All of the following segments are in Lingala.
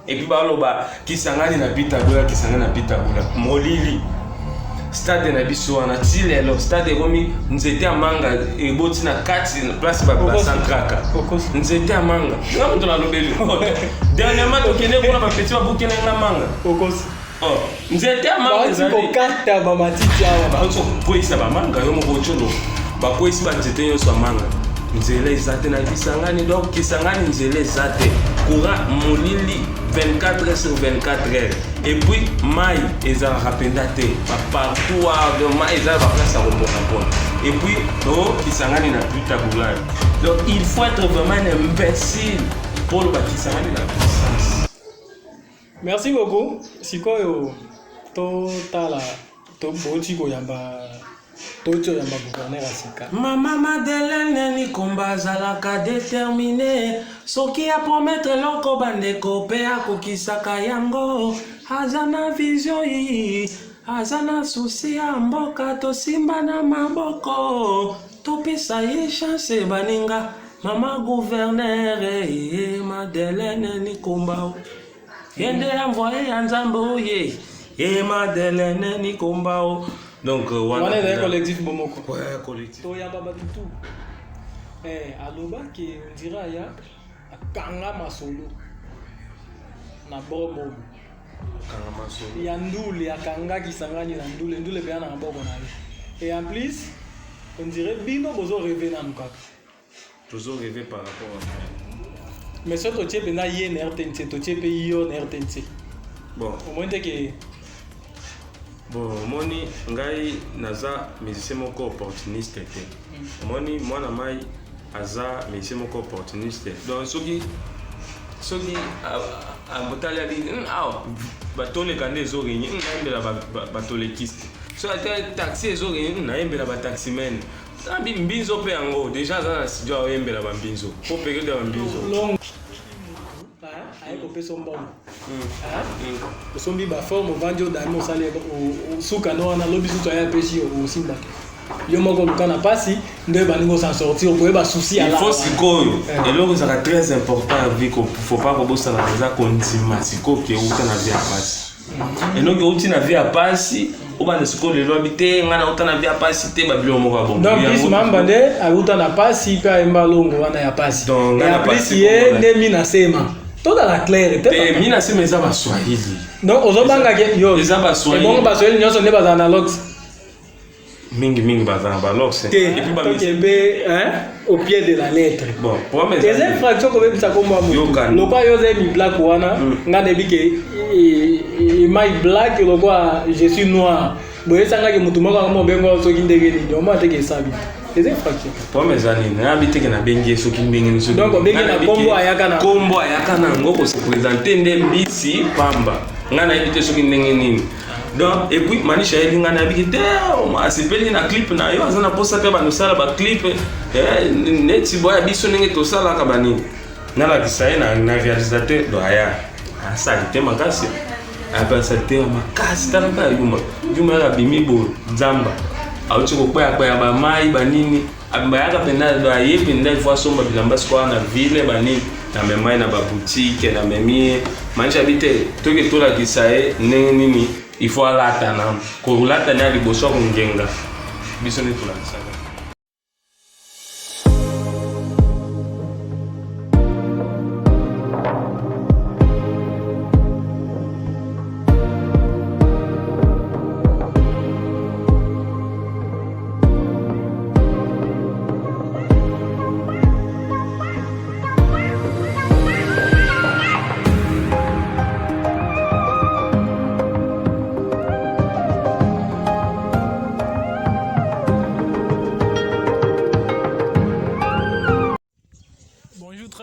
Et puis baloba Kisangani na Pitagula, Kisangani na Pitagula. Molili. Stade na biso na tilelo stade romi nzete amanga eboti na kati na place ba sankraka. Nzete amanga. Ngam to na lobeli. Dernièrement to kene bona ba petit ba bukene na manga. Okos. Oh, nzete amanga za ko kata ba matiti awa ba so poisa ba manga yo mo cholo. Ba poisa ba nzete yo so manga. Nzele zate na Kisangani donc Kisangani nzele zate. Courant molili 24 sur 24 heures. Et puis mai eza rapendate partout de mai eza ba place à repos. Et puis Kisangani na Pitagula. Donc il faut être vraiment un imbécile pour le Kisangani na puissance. Merci beaucoup. Sikoyo to tala to boti ko yamba Toto ya gouverneur asika. Maman Madeleine ni komba zalaka déterminé. Soki a promettre loko bandeko pe akokisaka yango. Azana vision yi, azana souci ya mboka to simba na maboko. Topesa ye chance baninga. Maman gouverneur Madeleine ni komba. Yende envoyé Nzambo ye. Madeleine ni komba. Donc, on est dans un collectif Bomoko. Ouais, collectif. To ya baba tout. Aloba qui on dirait ya Kanga Masolo. Na Bomo. Kanga Masolo. Ya Ndule ya Kanga Kisangani na Ndule Ndule bien na Boko na lui. Et en plus, on dirait bino bozo rêver na mukaka. Toujours rêver par rapport à ça. Mais ce que tu es na yen RTNC, to tu es yo RTNC. Bon, au moins que bon, moni ngai naza musicien moko opportuniste te. Moni mwana mai aza musicien moko opportuniste. Donc soki a motali ali batole kande ezoreni ngambela batolekiste. So ata taxi ezoreni ngambela ba taximen. Tambi mbinzo pe yango déjà za na studio oyembela ba mbinzo. Po période ya mbinzo. Aiko peso mbongo. Osombi ba forme vanjo dano sale o suka no na lobi suto ya peshi o simba. Yo moko lukana pasi nde baningo s'en sortir ko ba souci ala. Il faut sikoyo. Et là ça sera très important avec faut pas robosa na za kontima siko ke uta na via pasi. Et donc uti na via pasi o ba siko le lobi te ngana uta na via pasi te ba bilo moko bon. Donc bis mamba nde a uta na pasi ka embalongo wana ya pasi. Donc na pasi ye nde mina sema. Toda la claire te mina se meza ba Swahili. Donc ozobanga ke yo eza ba Swahili. Et bon ba Swahili nyoso ne ba analogues. Mingi ba analogues. Et puis ba au pied de la lettre. Bon, pour mes des infractions comme bisa komba mu. Lokwa yo ze mi black wana ngane bike my black lokwa je suis noir. Boye sanga ke mutu moko mo bengo so kindege ni yo ma te ke sabi. Des infractions. Pour mes années, na habité que na bengi so kimbenge so. Donc bengi na kombo ayaka na ngoko se présenter ndembisi pamba. Ngana habité so kindenge nini. Donc et puis manisha yebi ngana habité asepeli na clip na yo azana posa pe ba nosala ba clip neti boya biso ndenge to sala ka bani. Na la kisaye na réalisateur do aya. Asa te makasi. Apa sa te makasi talaka yuma la bimi bo zamba. Auti ko kwa ba mai banini abimba yaka penda do ayebi nda fois somba bilamba skwa na ville banini na memai na ba boutique na memie manisha bite toke tola kisaye nini il faut alata na ko lata na liboso ko ngenga biso ni tola kisaye.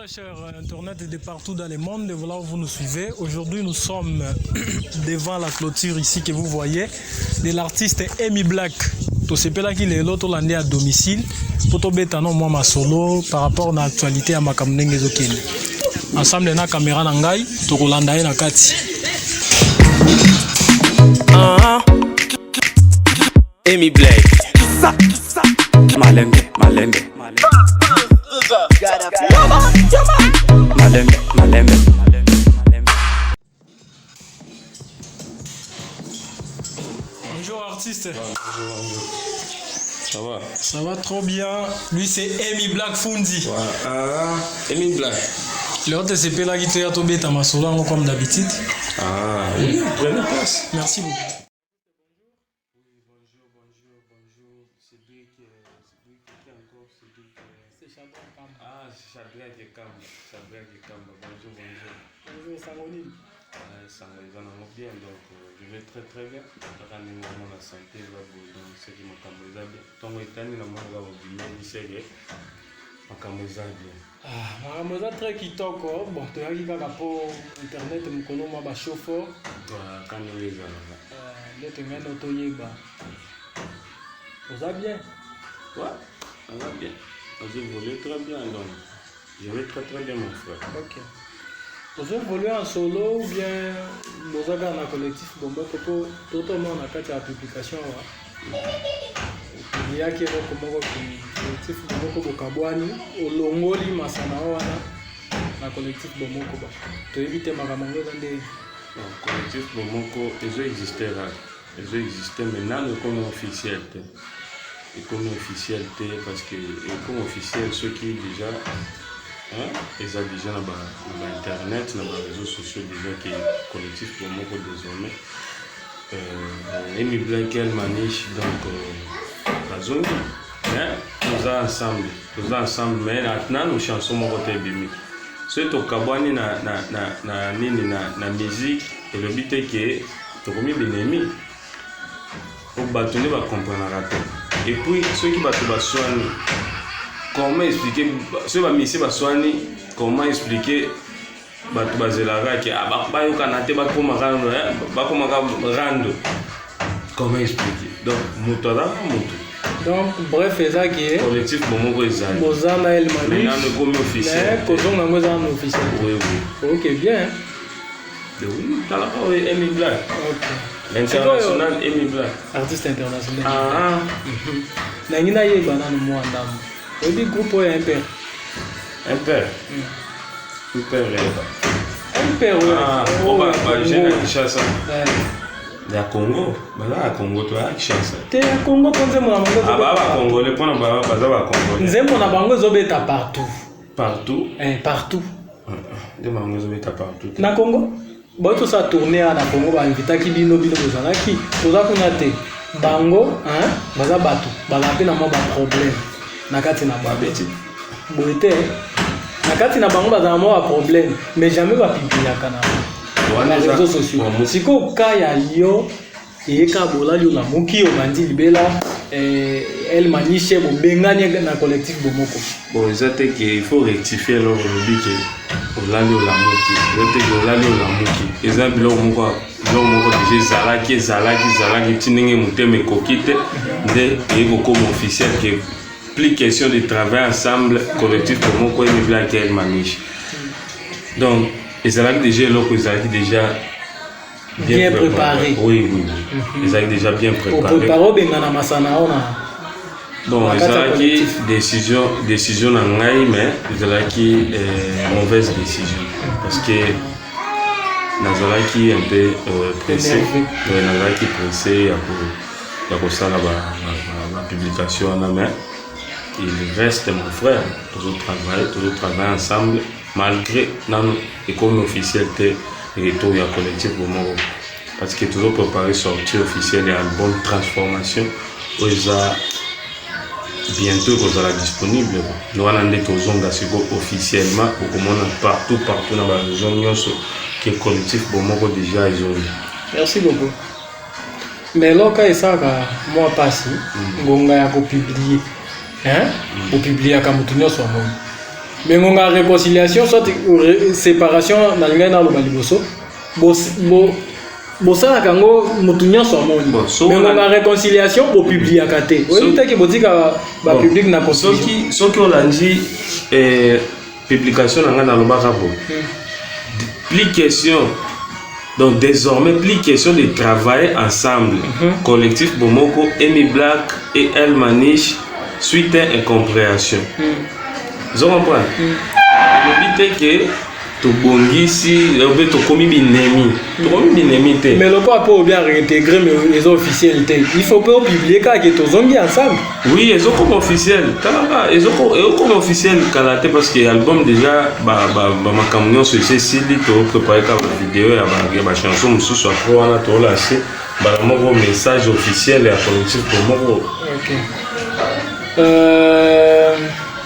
Chers internautes de partout dans le monde, voilà où vous nous suivez. Aujourd'hui, nous sommes devant la clôture ici que vous voyez de l'artiste Emi Black. Tout ce là qui est l'autre landé à domicile pour te mettre non moi ma solo par rapport à l'actualité à ma kamnenge zokene. Ensemble na caméra na ngai to kolanda na kati. Emi Black. Malembe. Malembe. artiste. Ça va? Ça va trop bien. Lui, c'est Emi Black Fundi. Emi Black. L'autre, c'est Pela qui te tombé ta masolo comme d'habitude. Ah, oui, prenez place. Merci beaucoup. Shadrach et Kamba. Bonjour. Bonjour, Sangonil. Ils en ont bien, donc je vais très bien. La santé va donc ce qui m'a bien. Tant que tu as bien. Makambo très kitoko. Bon, tu as dit pour internet, je connais ma chauffeur. Quand nous les Vous allez bien? Ouais, on va bien. J'ai volé très bien, donc je vais très bien, mon frère. Ok. Vous avez volé en solo ou bien vous avez un collectif Bomoko pour tout le monde a fait la publication? Il y a qui est collectif Bomoko Bokabwani, au Longoli Masanawana, la collectif Bomoko. Tu évites ma camarade dans des. Le collectif Bomoko, ils existaient là. Ils existaient maintenant, comme officiel. Et comme officiel, parce que comme officiel, ceux qui déjà. Ils ont déjà dans Internet, dans les réseaux sociaux, déjà qui est collectif pour moi désormais. Emi Black, El Manish, donc la zone. Nous sommes ensemble, mais maintenant nous chansons mon côté bimi. C'est au Kabani na musique et le but est que tu as mis Benemi. Pour bâtonner va comprendre la raté. Et puis ceux qui battent soigner. Comment expliquer ce qui va soigner, comment expliquer comment expliquer donc bref c'est ça qui est collectif Bomoko Ezali Bozana El Manish maintenant comme officiel officiel oui ok bien oui t'as la parole Emi Black ok international Emi Black artiste international nangina yeba na mo andam le groupe est Imper. J'ai Kinshasa. Il y a Congo. Voilà, Congo, toi, Kinshasa. Tu es Congo, Congo, le point Congo. Nous avons Bango Zobeta partout. Partout? Partout. Des Bango Zobeta partout. Na Congo? Bon, tout ça tourné à Congo, va inviter qui bino bozanaki. Tout ça qu'on a été. Bango, baza batu. Baza na mo ba problème. Nakati na babeti boite nakati na bango baza mo problème mais jamais ba publier kana na réseaux sociaux siko kaya yo yeka bolali na muki o bandi libela El Manish bo bengani na collectif Bomoko bon exacté que il faut rectifier leur lobby que olali o la muki yote que olali o la muki exemple lo moko déjà zalaki tinenge muteme kokite de yeko comme officiel que plus question de travailler ensemble, collectif pour moi, Emi Black et El Manish. Donc, ils ont déjà bien préparé. Oui. Ils ont déjà bien préparé. Pour préparer, donc, ils ont décision en Ngaï, mais ils ont mauvaise décision. Parce que Nazalaki est un peu pressé. Nazalaki pressé pour ça, la publication en main. Il reste mon frère, toujours travailler ensemble, malgré l'école officielle de retour à collectif pour moi. Parce qu'il est toujours préparé sortie officielle et album Transformation, où il a bientôt disponible. Nous allons aller officiellement, partout dans la région, qui est collectif pour moi déjà isolé. Merci beaucoup. Mais là, quand ça, moi, passé, on a publié. Pour publier comme tout le monde. Mais on a réconciliation, soit séparation dans le Ghana ou dans le Liboso. Ça, quand on a réconciliation pour publier à côté. Oui, peut-être que vous dites que le public n'a pas compris. Ce qui ont dit, publication dans le Barabo. Plus question. Donc désormais, plus question de travailler ensemble. Collectif Bomoko, Emi Black et El Manish. Suite à incompréhension. Vous comprenez? Le but est que tobongisi obe tokomi binemi te mais le pas pour bien réintégrer les officiels il faut pas publier car que tous zombies ensemble oui ils ont comme officiel talaka ils ont comme officiel kalaté parce que album déjà makambo nyonso esili to préparer ka vidéo ya ba chanson mususu après wana to lâcher moko message officiel ya collectif pour moko. OK.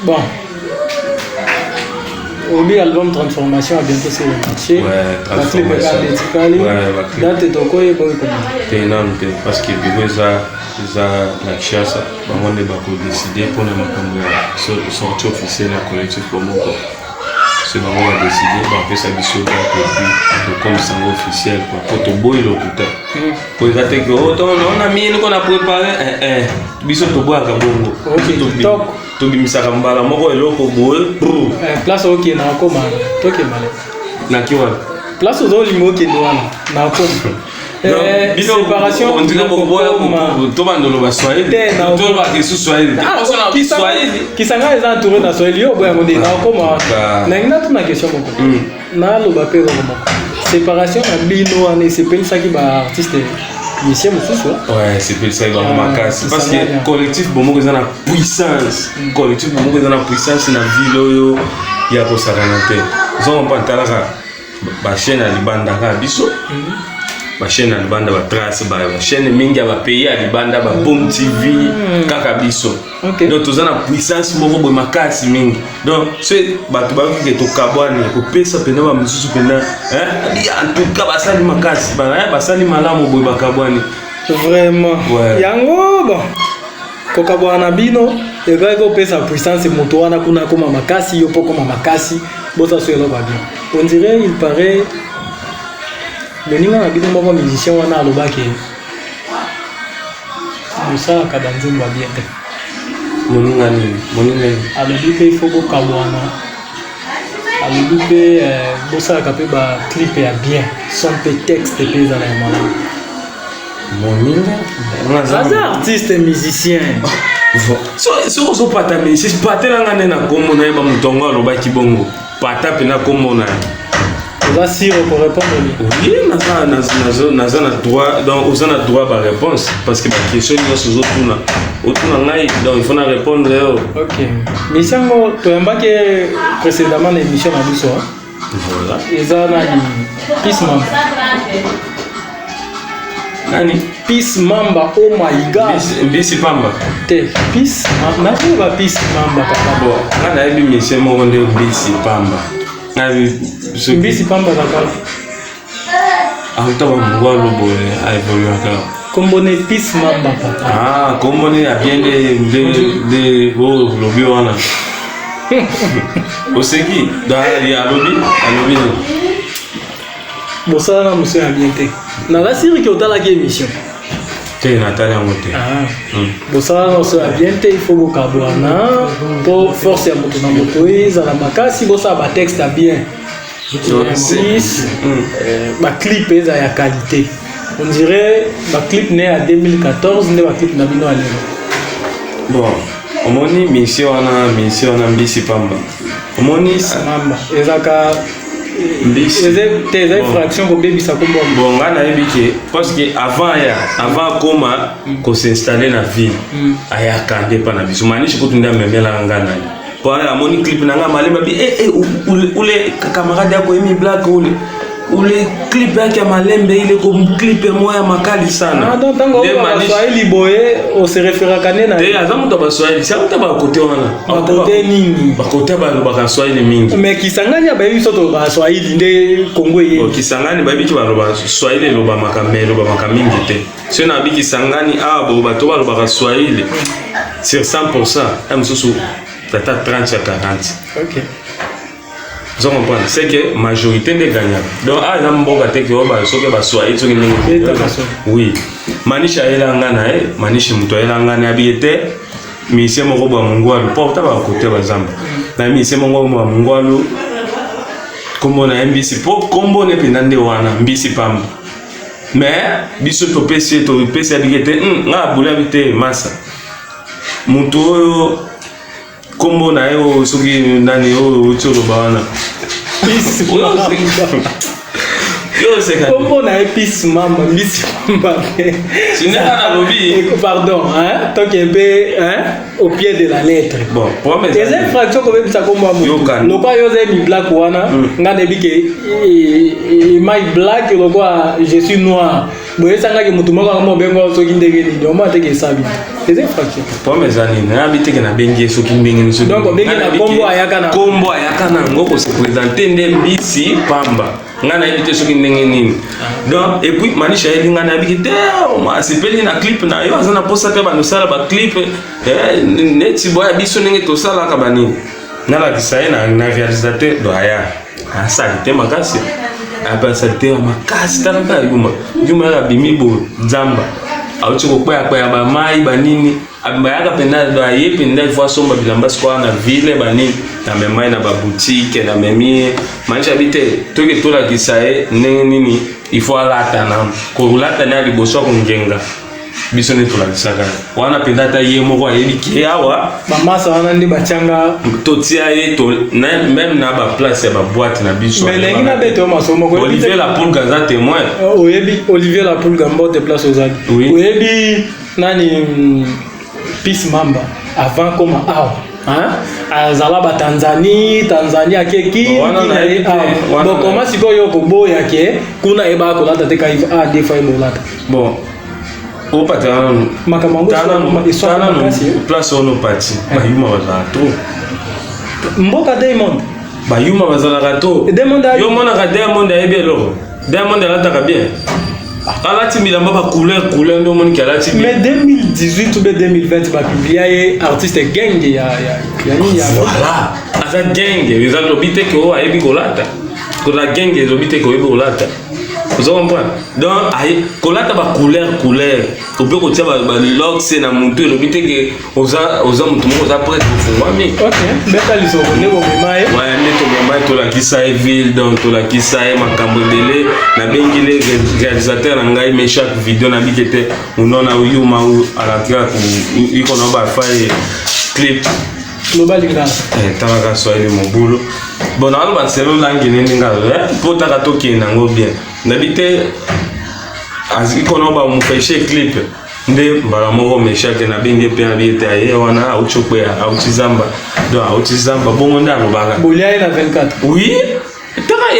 Bon. Obi album Transformation a bientôt sur le marché. Ouais, Transformation. Date toko et boy comment. Tenante parce que ça la chiasa bango ne bako décider pour le makambo sortie officielle ya collectif pour moko. C'est bango va décider ba faire ça biso ba puis comme ça officiel quoi pour to boy le puta. Pour gâter que on a mis qu'on a préparé biso to boy ka bongo. OK, top. To bimisaka mbala moko eloko boye place OK na koma to ke male. Na kiwa. Place aux limo ke ndwana na koma. Séparation on dit que boya to bandolo ba Swahili to ba ke Swahili qui sanga les entouré na Swahili yo boya ngone na koma na ngina tuna question moko na lo ba pe moko séparation na bino ane c'est pas ça qui ba artiste musicien mususu ouais c'est pas ça qui va makasi parce que collectif bomo ko na puissance collectif bomo ko na puissance na ville yo ya ko saranate zo mpa talaka ba chaîne à libanda ka biso ba chaîne à libanda ba trace ba chaîne mingi ba pays à libanda ba Boom TV kaka biso donc to na puissance moko bo makasi mingi donc c'est ba to ba ki to kabwani ko pesa pena ba mususu pena en tout cas ba sali makasi ba sali malamu bo ba kabwani vraiment yango bon ko kabwana bino e ga ko pesa puissance moto wana kuna koma makasi yo poko makasi bosa so eloko bien on dirait il paraît le ninga na bino moko musicien wana alobaki bosa ka dans un bien te moninga alobi pe il faut ko kabwana alobi pe bosa ka pe ba clip ya bien son pe texte pe za na malamu moninga artiste musicien so pata musicien pata ngane na komo na ba mutongo alobaki bongo pata pena komo na va si pour répondre oui naza na droit donc aux na droit ba réponse parce que ba question yo so autour ngai donc il faut na répondre OK mais sango to mbake précédemment l'émission na biso voilà eza na Peace Mamba nani Peace Mamba oh my god Mbisi Pamba te Peace na ba Peace Mamba papa bon ngana ebi mise mo nde Mbisi Pamba Mbisi Pamba zakala Autaba mungwalo boye aivoluaka kombone Peace Mamba papa kombone ya bien de lobi wana oseki da ya lobi bosa na monsieur ya bien te na la série qui otala ki émission te natali yango te bosa na monsieur ya bien te il faut bokabwana pour force ya moto na moto ezala makasi bosa ba texte bien ba clip eza ya qualité on dirait ba clip né à 2014 ne ba clip na bino alelo bon omoni mission wana Mbisi Pamba omoni Mamba ezaka tes fractions pour baby ça comme bon ngana ebike parce que avant koma ko s'installer na ville aya kande pa na biso manishi ko tunda memela ngana pour amoni clip na ngama le babi ule camarade yako Emi Black ule clip yake malembe ile ko clip moya makali sana donc tango Swahili boye on se réfère kanena azamu to ba Swahili ça to ba côté wana ba côté nini ba côté ba ba Swahili mingi mais kisangani ba biso to ba Swahili nde Kongo ye kisangani ba biki ba Swahili lo ba makamelo ba makamingi te c'est na biki kisangani bo ba to ba Swahili sur 100% amsusu tata 30 à 40 OK. Vous comprenez, c'est que majorité des gagnants. Donc, à Mboga te que ba Swahili oui. Manisha ela ngana Manisha muto ela ngana biete. Mise moko ba mungwalu porta ba côté ba zamba. Na mise moko ba mungwalu kombo na Mbisi po kombo ne pinande wana Mbisi Pamba. Mais biso to pesi abigete nga bula bite massa. Muto kombo na soki nani tsolo bana Peace Yo c'est quand on a Peace Mamba, Miss Mamba. Tu n'es pas dans le pardon, hein? Tant qu'il est au pied de la lettre. Bon, pour mes les infractions comme ça comme moi. Le quoi yo mi black wana, ngane bi ke my black le quoi je suis noir. Boye sanga ke mutu moko mo bengo so kindege ni nyoma te ke sabi. Les infractions. Pour mes amis, na habite ke na bengi so kindenge so. Donc bengi na kombo ayaka na ngoko se présenter ndembisi pamba. Ngana habite so kindenge nini. Donc et puis manisha eli ngana habite ma sepeli na clip na yo azana posta te ba no sala ba clip neti boya biso ndenge to sala ka bani. Nala kisaye na réalisateur do aya. Asa te makasi. Apa salite makasi talaka yuma ya bimibo zamba auchi kokwa ba mai banini abimba yaka penda do ayepe ndai fois somba bilamba kwa na ville banini na memai na ba boutique na memie manisha bite toke tola kisaye nini il faut alata na ko lata na liboso ko ngenga biso ne tola kisaka wana penda ta yemo kwa yebiki awa mamasa wana ndi bachanga totia ye to même na ba place ya ba boîte na biso mais lengi na beto masomo ko Olivier Lapoule gaza témoin oyebi Olivier Lapoule gambo de place aux amis oyebi nani Peace Mamba avant comme awa hein azala ba Tanzania keki bon comment siko yo ko boya ke kuna eba ko lata te kai des fois mo lata bon au patron makamango sana place on parti bayuma bazato mboka Diamond bayuma bazala to yo mona ka Diamond ayebelo Diamond alata bien alati milamba ba couleur ndo moni ki alati mais 2018 ou 2020 ba publier artiste gang ya nini ya voilà asa gang ils ont lobité ko ayebi kolata ko la gang ils lobité ko ayebi kolata. Vous comprenez? Donc, kolata ba couleur. On peut que tu ba lox na muntu le but que oza mutu moko za prêtre fungwami. OK. Beta liso ne bo memaye. Ouais, ne to memaye to la kisa ville donc to la kisa makambo dele na bengi les réalisateurs ngai mais chaque vidéo na bikete unona uyuma alakia ku iko na ba file clip global grand tanga swahili mobulo bon alors ba selo langi nini ngalo pota ka toki nango bien nabite aziko no ba mu feshe clip nde mbala moko meshake na binge pe abite aye wana auchokwe auchizamba do auchizamba bongo ndalo baka bolia na 24 oui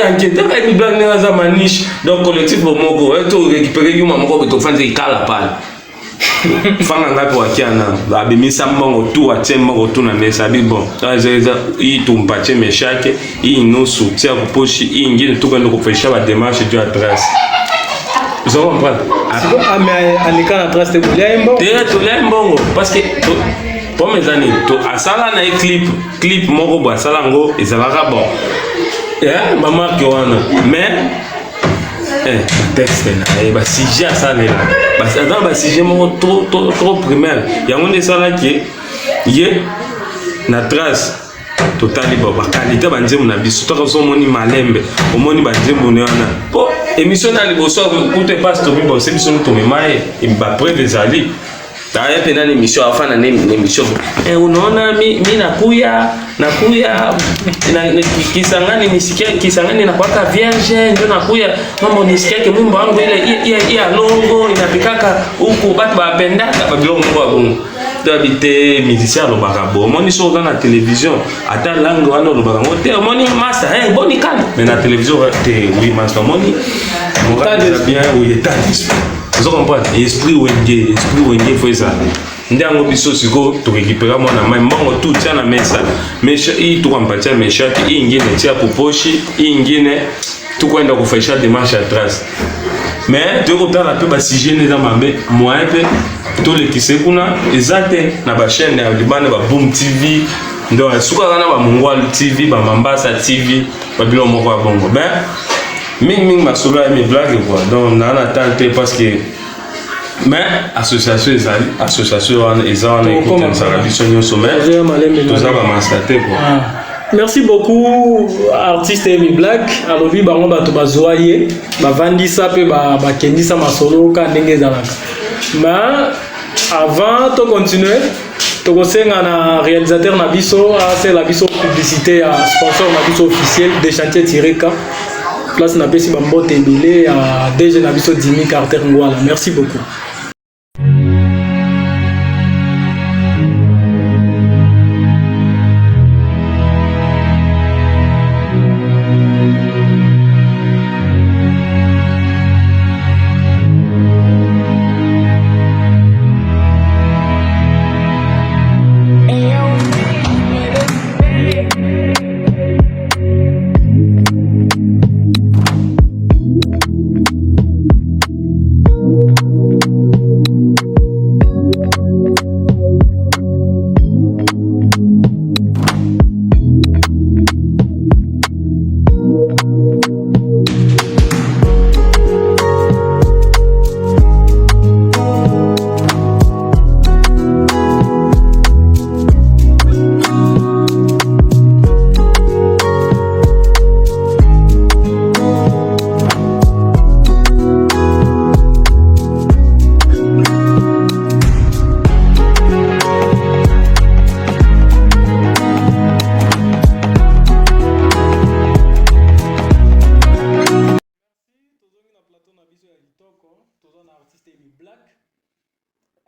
taka ni blague na za manish donc collectif moko to récupérer yuma moko to fanze ikala pale fanga ngapi wakiana abimisa mbongo tu atembo tu na mesa bon azeza i tumpache meshake i nusu tia kuposhi i ingine tukando kufesha ba démarche de adresse. Vous comprenez? Mais anika na trace de bolembo to lembongo parce que pour mes amis to asala na clip moko bo asala ngo ezalaka bon mama ki wana mais texte na ba sujet ça là dans ba sujet moko trop primaire yango nde sala ki ye na trace totali ba qualité ba nzemu na biso to ka so moni malembe omoni ba nzemu ne wana po émission na liboso pour te passe to bibo c'est biso to memaye et ba preuve ezali taye pena l'émission afana na émission unaona mi nakuya na kisangani nisikia kisangani na kwaka vierge ndio nakuya mambo nisikia ke mwimbo wangu ile ya longo inapikaka huku batu bapendaka babilo mungu abungu habité musicien lo barabo moni so dans la télévision ata langue wana lo barabo te moni massa boni kan mais na télévision te oui massa moni bien oui état d'esprit vous comprenez esprit wenge faut ça ndango biso siko to récupérer mona mai mbongo tout tia na mesa mais i to kampatia meshaki i ingine tia poposhi i ingine to kwenda kufanya démarche à trace mais de repère peu ba sujet ne dans mabe moi peu to le kisekuna ezate na ba chaîne ya libane ba Boom TV ndo suka kana ba Mungwalu TV ba Mambasa TV ba bilo moko bongo ben ming masolo ya mi blague quoi donc na attente parce que mais association ezali écoute ça la vision yo sommet tout ça va m'installer quoi. Merci beaucoup artiste Emi Black alobi bango bato bazoye bavandisa pe bakendisa masolo ka ndenge ezalaka mais avant to continuer tokosenga na réalisateur na biso c'est la biso publicité à sponsor na biso officiel des chantiers Tireka place na pesi bambote ebele à DG na biso Dimi Carter Ngwala. Merci beaucoup.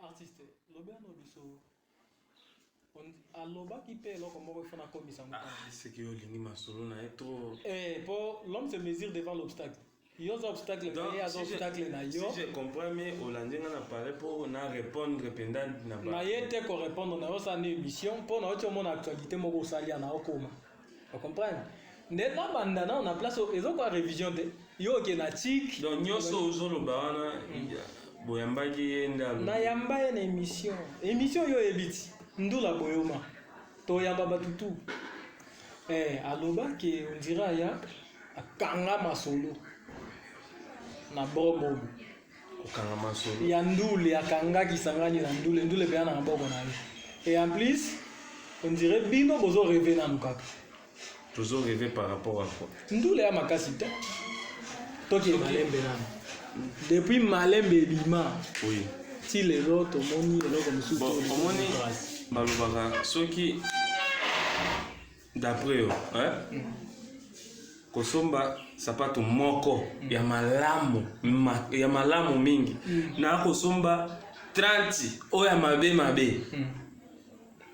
Artiste, l'obéano biso. Aloba qui paie l'homme comme on fait na commission. C'est que l'ini masolo na eto. Pour l'homme se mesure devant l'obstacle. Il y a des obstacles, il y a des obstacles na yo. Si je comprends mais Hollandais n'a parlé pour na répondre pendant na ba. Na yete ko répondre na ça une émission pour na autre mon actualité moko salia na okoma. Vous comprenez? Ne na banda na on place ezo ko révision de yo ke na tik. Donc nyoso uzolo baana boyambaki yenda. Na yamba na émission. Émission yo ebiti. Ndula boyoma. To yamba batutu. Aloba ke on dira ya akanga masolo. Na bobo. Akanga masolo. Ya ndule akanga kisangani na ndule ndule pe na boko na ye. Et en plus, on dirait bino bozo rêver na mukaka. Toujours rêver par rapport à quoi? Ndule ya makasi te. Toki malembe na. Depuis malembe bima. Oui. Si les autres moni eloko mususu. Bon, omoni balobaka soki d'après eux, hein? Kosomba sapato moko ya malamu mingi na kosomba 30 o ya mabe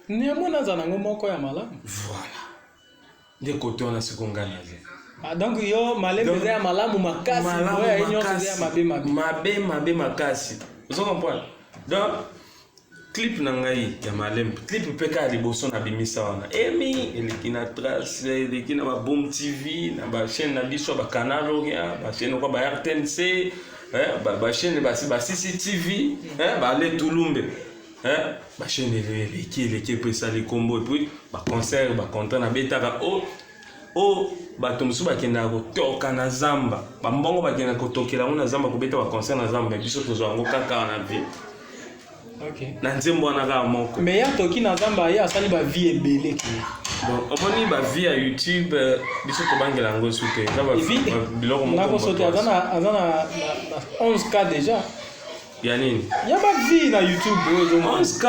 ni amona za nango moko ya malamu voilà de côté on a ce qu'on gagne donc yo malembe za ya malamu makasi ya nyonso ya mabe makasi vous comprenez donc clip na ngai ya malembe clip peka liboso na bimisa wana emi elikina trace elikina ba boom tv na ba chaîne na biso ba canal oria ba chaîne ko ba RTNC ba chaîne ba CCTV ba le Tulumbe ba chaîne les pesa les combo et puis ba concert ba content na betaka o ba tomsu ba kenda ko toka na zamba ba mbongo ba kenda ko tokela na zamba ko beta ba concert na zamba biso tozo ngo kaka na vie. Okay. Na nzembo na ga moko. Mais ya toki na zamba ya asali ba vie ebele ki. Bon, omoni ba vie à YouTube biso to bangela ngo suke. Ça va biloko moko. Na ko sote azana 11K déjà. Ya nini? Ya ba vie na YouTube 11K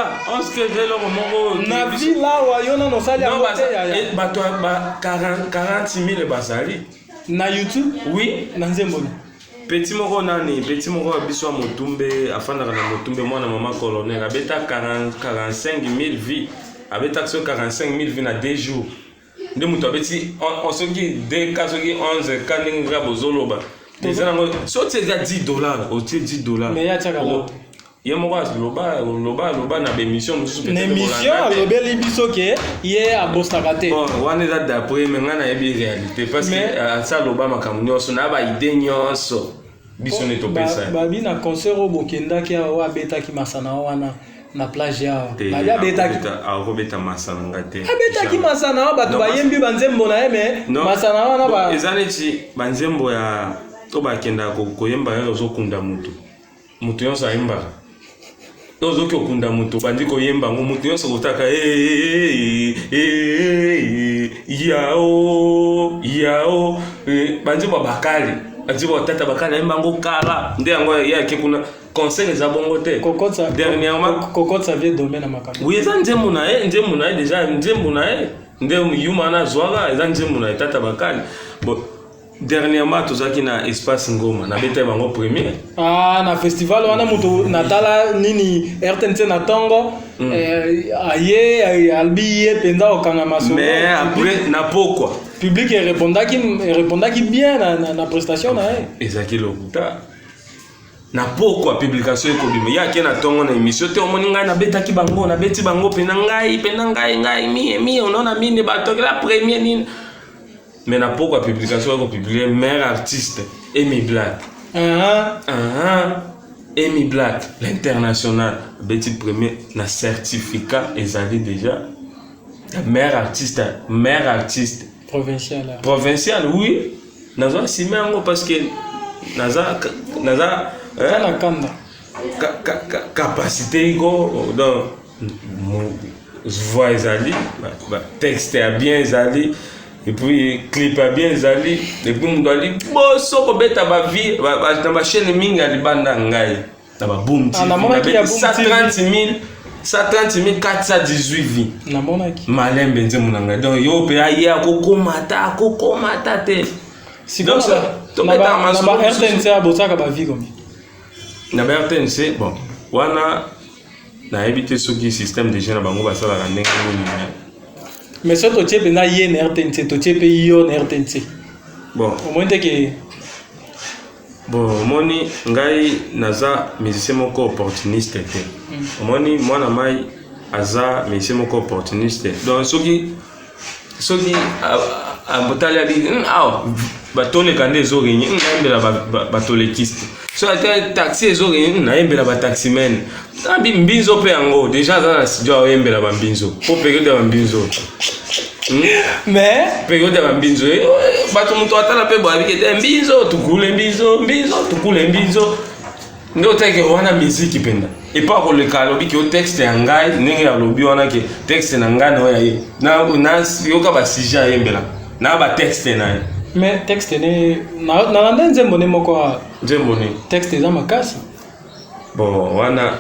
zelo moko. Na vie là wa yona no sali ngo te ya. Bato ba 40,000 basali. Na YouTube? Oui, na nzembo. Petit moko nani, petit moko biso motumbe afana na motumbe mwana mama colonel abeta 45,000 vies. Abeta 45,000 vies na 2 jours. Nde muto abeti on soki 2 cas soki 11 cas ninga bozoloba. Déjà ngo so te ga $10, o te $10. Mais ya tchaka lo. Ye moko loba na émission mususu peut-être. Émission alobeli biso ke ye abostaka te. Bon, wana za d'après mais ngana yebi réalité parce que ça loba makambo nyonso na ba idée nyonso. Biso ne to pesa. Babi na concert o bokenda ki wa beta ki masana wana na plage ya. Babi beta ki beta masana ngate. Beta ki masana ba to bayembi banzembo na eme masana wana ba. Ezaneti banzembo ya to bakenda ko yemba yo zo kunda mutu. Mutu yonso ayemba. Tozo ki okunda mutu bandi ko yemba ngo mutu yonso kotaka yao bandi ba bakali. atibo tata bakala embango kala nde yango ya ke kuna conseil za bongo te Kokotsa dernièrement Kokotsa vient domaine à makambo. oui ça nzembo na déjà nzembo na nde yuma na zwaka eza nzembo na tata bakala bon dernièrement tozaki na espace ngoma na beta bango premier Na festival wana mutu natala nini RTNC na tongo aye albi ye penda okanga maso mais après na pokwa public répondaki bien na prestation na ezaki lokuta na pokwa publication ekobima yake na tongo na émission te omoni ngai na betaki bango na beti bango pena ngai mi unaona mimi bato la premier nini mais na pourquoi publication ko publier meilleur artiste Amy Black Amy Black l'international petit premier na certificat ezali déjà meilleur artiste provincial oui nazo simango parce que naza kanda capacité go dans voix ezali texte a bien ezali et puis clip a bien ezali et puis on doit dire boso ko beta ba vie ba ba chaîne mingi ali banda ngai na ba boom TV na 130 418 vies na monaki malembe nzemu na ngai donc yo pe aye akokomata te donc to beta ma RTNC abosaka ba vie comme na ba RTNC bon wana na éviter ce qui système déjà na bango basala la ndenge nini mais ce que tu es na yé na RTNC to tu es yo na RTNC bon au moins que bon moni ngai naza musicien moko opportuniste te moni mwana mai aza musicien moko opportuniste donc soki abotali ali batole kande ezorigny ngayembela batolekiste so ata taxi ezorigny nayembela bataximen abi mbinzo pe yango déjà aza na studio oyembela bambinzo po période ya bambinzo mais période ya bambinzo bato moto atala pe boyabiki te mbinzo tukule mbinzo nde otake wana miziki mpenda epa koleka alobi ke o texte ya ngai ndenge alobi wana ke texte na ngai na oyo ye yoka basije ayembela na batexte na ye mais texte ne nalanda nzembo ne moko nzembo ne texte eza makasi bon wana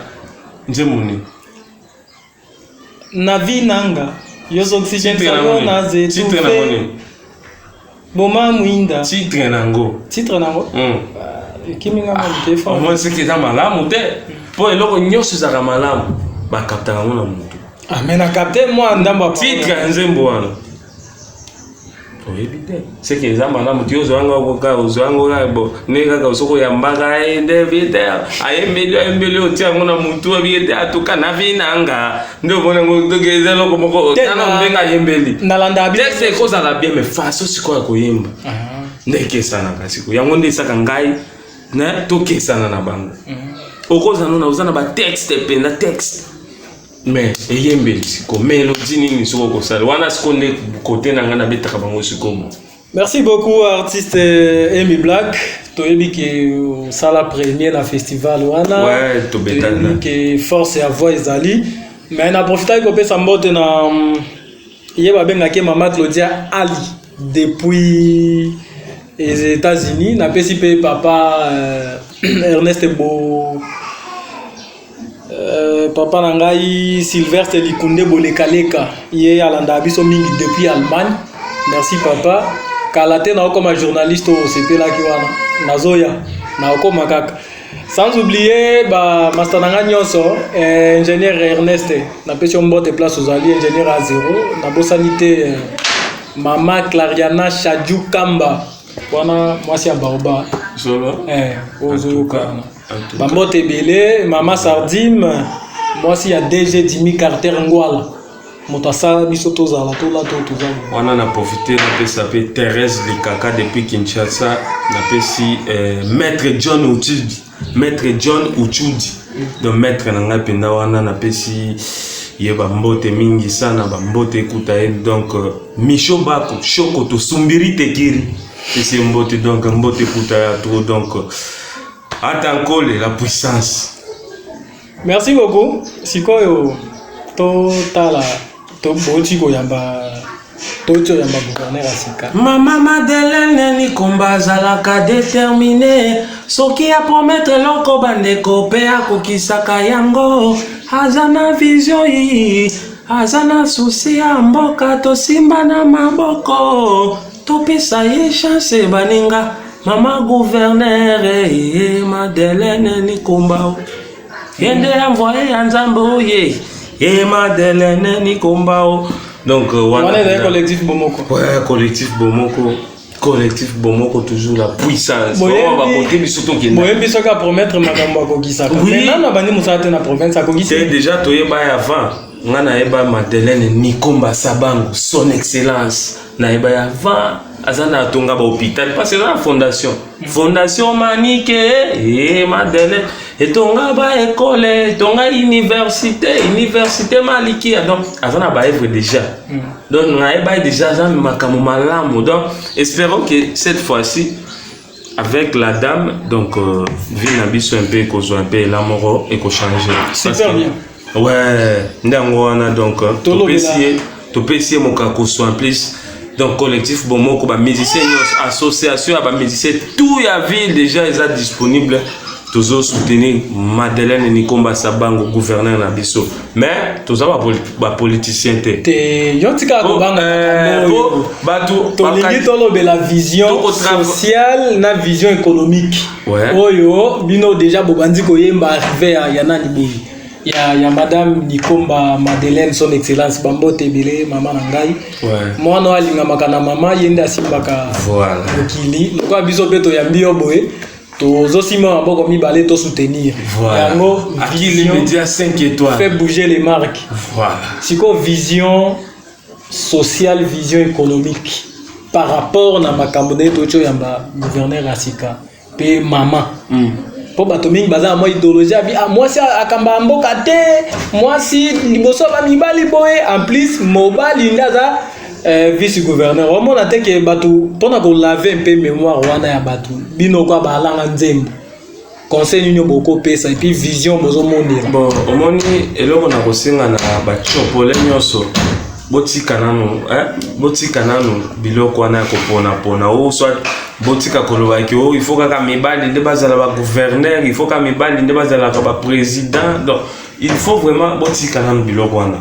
nzembo ne na vie nanga yozo oxygène sako na zetufe boma mwinda titre nango ekiminga motefa omoi seki eza malamu te mpo eloko nyonso ezaka malamu bakaptaka ngo na motu mais na kapte mwa ndambo titre ya nzembo wana oyebi te seki eza malamu ti ozwanga bo nde kaka osoko oyambaka nde vite ayembeli otia yango na motu abike te atuka na vi nanga nde omona ngo eza eloko moko tana ndenge ayembeli texte ekozala bien mais faso sikoyo koyemba nde ekesanaka sikoyo yango nde esaka ngai tokesana na bango okozana oza na batexte penda texte mais eyembeli siko mélodie nini soko kosala wana siko nde kote na ngai nabetaka bango sikomo. Merci beaucoup artiste Amy Black toyebi ke osala premier na festival wana ouais tobetana ke force ya voix ezali mais na profitaki kopesa mbote na ye babengaki mama Claudia Ali depuis les États-Unis na pesi pe papa Ernest papa nangai Sylvestre Likunde Bolekaleka ye alanda biso mingi depuis Allemagne. Merci papa kalate na okoma journaliste au sepelaki wana nazoya na okoma kaka sans oublier ba master nanga nyonso ingénieur Ernest na pesi mbote place ozali ingénieur à zéro na bosanité mama Clariana Chadju Kamba wana mwasi ya baoba solo ozoyoka bambote ebele mama Sardim mwasi ya DG Dimi Carter Ngwala moto asala biso tozala tozala wana na profiter na pesa pe Thérèse Likaka depuis Kinshasa na pesi maître John Uchudi donc maître na ngai penda wana na pesi ye bambote mingi sana bambote ekuta ye donc Micho Bako Shoko to Sumbiri Tekiri pesi mbote donc mbote ekuta ya trop donc atankole la puissance. Merci beaucoup sikoyo to tala to boti koyamba Toto ya gouverneur asika. Mama Madeleine ni komba zalaka déterminé. Soki a promettre loko bandeko pe akokisaka yango. Azana vision yi. Azana souci ya mboka to simba na maboko. Topesa ye chance baninga. Mama gouverneur Madeleine ni komba. Yende envoyé Nzambe oye. Madeleine ni komba. Donc, on est dans le collectif Bomoko. Ouais, collectif Bomoko. Collectif Bomoko, toujours la puissance. On va promettre Makambo Kokisaka. Oui. Maintenant, on va dans la province à Kokisaka. Déjà, tu es avant. On a Madeleine Nikomba Sabango, son excellence. On a avant. Azana Tonga hôpital. Parce que c'est la fondation. Fondation Manique. Madeleine. Et Tonga école. Tonga université. Université Malikia. Donc, Azana œuvre déjà. Donc, on a déjà Makambo Malamu. Donc, espérons que cette fois-ci, avec la dame, donc, Vinabiso un peu, qu'on soit un peu l'amour et qu'on change. Super bien. Ouais, donc, tu peux essayer mon cas qu'on soit en plus. Donc, collectif Bomoko, musiciens, association, musiciens, tout la ville déjà est disponible. Toujours soutenir Madeleine Nikomba Sabango, gouverneur Nabiso. Mais, tous les politiciens. La vision sociale, la vision économique. Ouais. Oyo, bino déjà Bobandi Koyemba arrivé à Yana Liboui. Il y a Madame Nikomba Madeleine, son excellence, Bambo Tebele, Maman Nangai. Ouais. Moi, non, alinga makana mama, yenda simbaka. Voilà. Okili. Le quoi, biso beto yambi oboe. Tozo sima maboko mi balé to soutenir. Voilà. Yango, vision. Média 5 étoiles. Fait bouger les marques. Voilà. C'est quoi vision sociale, vision économique. Par rapport à ma cambodé, tocho yamba gouverneur Asika. Pe maman. Pour batoming baza moi idéologie moi si akamba mboka te moi si liboso ba mibali boye en plus mobali ndaza vice gouverneur on a te que batu pona ko laver un peu mémoire wana ya batu bino kwa balanga nzembo conseil union boko pesa et puis vision bozo mondela bon omoni eloko na kosenga na ba chopole nyoso botika nanu biloko wana kopona o soit botika koloba ki o il faut ka mibali nde bazala ba gouverneur il faut ka mibali nde bazala ka ba président donc il faut vraiment botika nanu biloko wana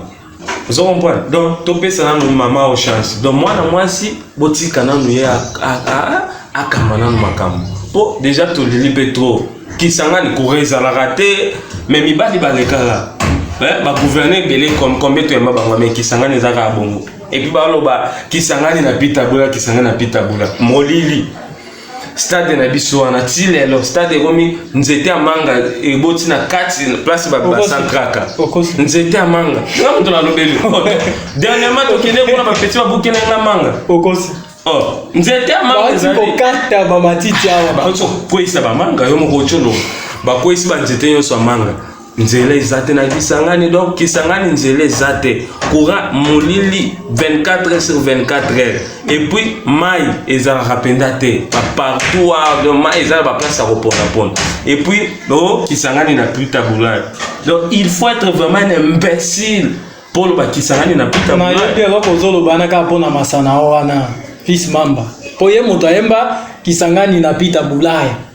vous comprenez donc topesa nanu mama au chance donc moi si botika nanu ya akamba nanu makambo po déjà to lili trop kisangani kureza la raté mais mibali balekala ba gouverner belé comme combien tu aimes ba mais kisangani ezaka bongo et puis ba loba kisangani na pita bula molili stade na biso wana tilelo stade komi nzete amanga eboti na kati place ba sankraka nzete amanga ngam to la lobeli dernièrement to kende kuna ba petit ba bukena na manga okosi nzete amanga ezali kokata ba matiti awa ba so koisa ba manga yo moko cholo ba koisi ba nzete yo so amanga nzele zate na kisangani donc kisangani nzele zate courant molili 24 heures sur 24 heures et puis mai ezala rapenda te partout de mai ezala ba place à repona et puis no kisangani na plus tabula donc il faut être vraiment un imbécile pour le kisangani na plus tabula na yebi eloko zolo bana ka pona masana wana fils mamba po ye moto ayemba kisangani na pita bulaya.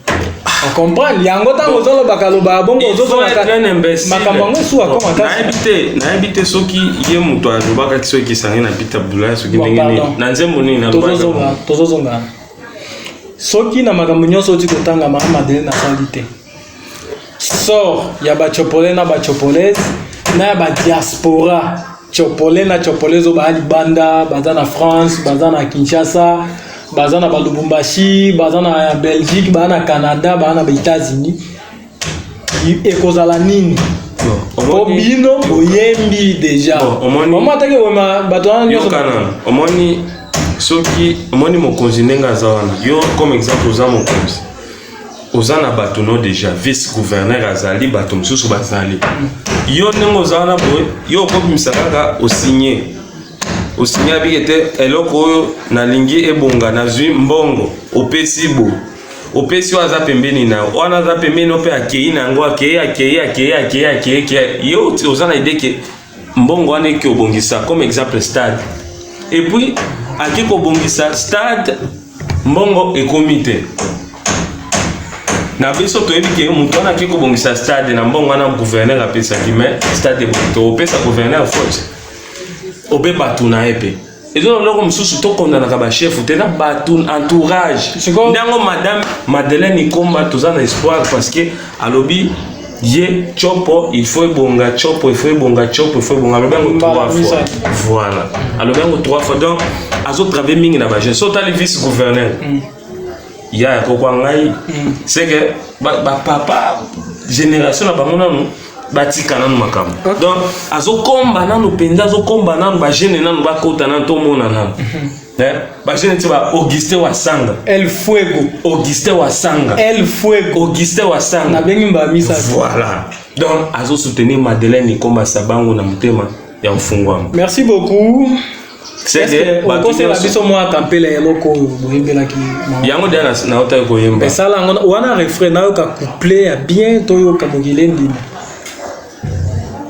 On comprend, il y a un autre chose bakaloba bongo ozozo makambo ngo suwa koma kasi na habité soki ye muto alobaka kiso kisanga na pita bula soki ndenge na nzembo nini na tozozonga soki na makambo nyonso oti kotanga Madeleine na salite sort ya ba chopole na ba chopolese na ba diaspora chopole na chopolezo ba libanda baza na France baza na Kinshasa baza na Lubumbashi baza na Belgique baza na Canada baza na États-Unis ekozala nini obino oyembi déjà omoni atake wema bato wana nyonso omoni soki omoni mokonzi ndenge aza wana yo comme exemple oza mokonzi oza na bato no déjà vice gouverneur azali bato mosusu bazali yo ndenge oza wana boye yo okobimisa kaka osigné abikete eloko oyo nalingi ebonga nazwi mbongo opesi bo opesi waza pembeni na wana za pembeni ope akei na ngo akei yo oza na idée que mbongo wana eki obongisa comme exemple stade et puis akiko bongisa stade mbongo ekomite na biso toyebi ke mutu wana akiko bongisa stade na mbongo wana gouverneur apesaki mais stade to opesa gouverneur faute obe batu na epe ezo loko mususu tokondanaka bachef te na batu entourage ndango madame Madeleine Ikomba toza na espoir parce que alobi ye chopo il faut bonga chopo il faut bonga chopo il faut bonga alobi 3 fois voilà alobi 3 fois donc azo travailler mingi na baje so tali vice gouverneur ya kokwa ngai c'est que ba papa génération na bango nanu batika nanu makambo donc azokomba nanu penza azokomba nanu ba jeune nanu bakota nanu to mona nanu ba jeune tiba Augustin Wasanga El Fuego Augustin Wasanga na bengi mba misa voilà donc azo soutenir Madeleine Ikomba Sabango na mutema ya mfungwamo. Merci beaucoup. C'est que on conseille la biso moi camper les loko boyembela ki yango dana na ota ko yemba ça là wana refrain na yo ka couplet ya bien to yo ka mogile ndima.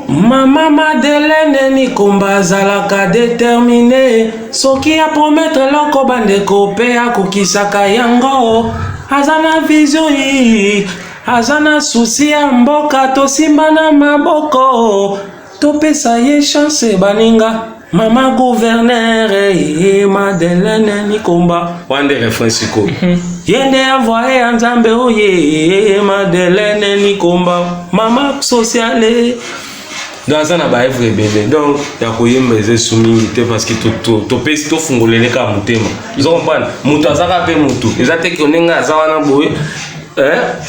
Mama Madeleine Ikomba azalaka déterminé soki a promettre loko bandeko pe akokisaka yango azana vision yi azana souci ya mboka tosimba na maboko topesa ye chance baninga mama gouverneur Madeleine Ikomba wande refrain siko yende envoyé en Nzambe oye Madeleine Ikomba mama sociale dans un abaïf rebelle donc ya koyemba eze sumingi te parce que to pesi to fungolele ka mutema ils ont pas mutu azaka pe mutu ezate ke onenga azawana boye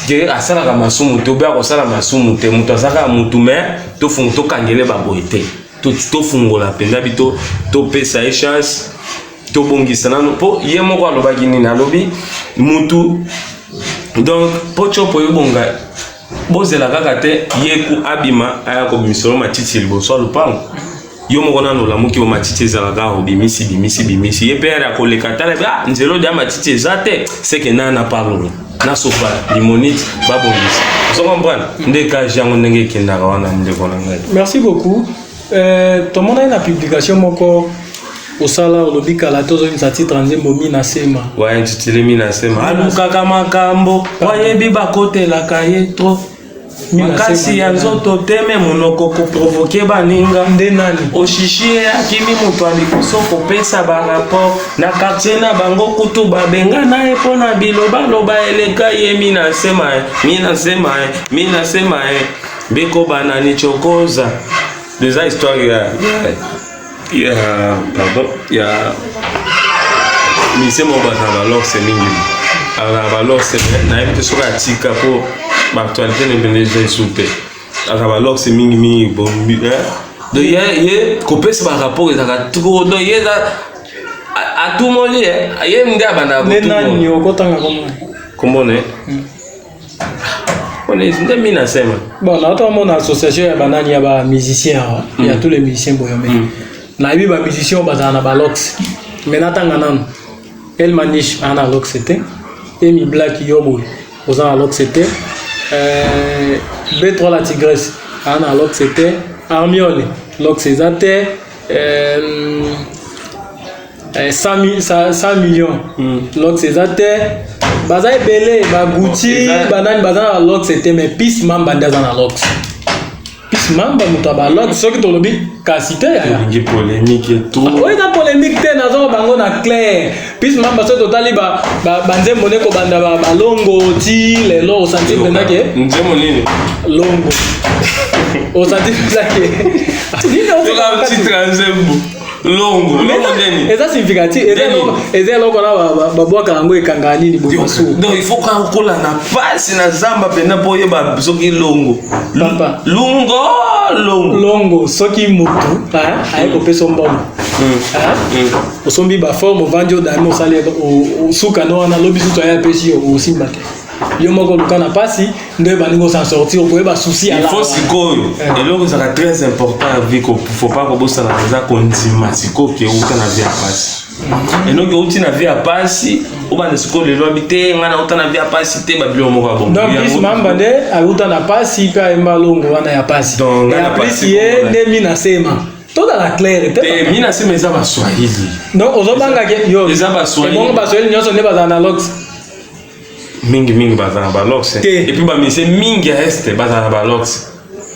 que asala ka masumu to ba ko sala masumu te mutu azaka mutu mais to fungo to kangele ba boete to fungola penza bito to pesa e chance to bongisa nano po ye moko alobaki nini alobi mutu donc pocho po yobonga bozela kaka te yeku abima aya ko bimisolo matiti liboso lupango yo moko nano la muki o matiti ezalaka o bimisi ye pere akoleka tala nzelo dia matiti ezate c'est que nana parlo na sofa limonite babongisa so comprendre ndeka jango ndenge kendaka wana ndeko na ngai. Merci beaucoup. Tout le monde a une publication moko au sala olobi kala tozo une sati tranzembo mina sema wa intitulé mina sema aluka kama kambo wayebi bakotela kayeto makasi ya nzoto teme monoko ko provoquer baninga nde nani oshishie akimi mutu alikoso kopesa ba rapport na quartier na bango kutu babenga na epo na biloba loba eleka ye mina sema beko banani chokoza des histoires ya mise mo bana balok se mingi ala balok se na yete soka tika po ma actualité ne beneze soupe ala balok se mingi bombi de ye kopesa ba rapport ezaka trop do ye a tout moli ye ndia bana ko tout nani ni okotanga comment ne on est de mina sema bon là on mon association ya banani ya ba musiciens il y a tous les musiciens boyomé na yebi ba musiciens bazana ba lox mais natanga nanu El Manish ana lox c'était Emi Black yobo ozana lox c'était B3 la Tigresse ana lox c'était Armiole lox ezate 100 millions lox ezate baza ebele ba Gucci banani bazana lox c'était mais Peace Mamba ndazana lox Peace Mamba muto ba lox soki to lobi kasite ya ngi polémique tout oui na polémique te nazo bango na clair Peace Mamba so totali ba nzembo ne ko banda ba longo ti lelo o santi pendake nzembo nini longo o santi pendake nini o ka ti transembo longo nini eza significatif eza longo na babwaka yango ekanga nini bomasu donc il faut qu'on kola na passe na zamba pena po yeba soki longo papa longo soki mutu aye kopesa mbongo osombi ba forme vanjo dami osali osuka no wana lobi suto ya pesi osimba te yo moko lukana pasi nde baningo s'en sortir ko ba souci ala il faut sikoyo et donc ça est très important vu qu'il faut pas que bossa na za kontima sikoyo ke utana via pasi et donc utina via pasi oba ne sikoyo le lobité ngana utana via pasi te ba bilo moko bon donc Peace Mamba nde utana pasi pe emba longo wana ya pasi donc na pasi ye nde mina sema Tout dans la claire. Et mina c'est mes aba Swahili. Non, aux banga yo. Les aba Swahili. Bon ba Swahili nyonso ne ba analogue. Mingi bazana balox. Et puis ba mise mingi est bazana balox.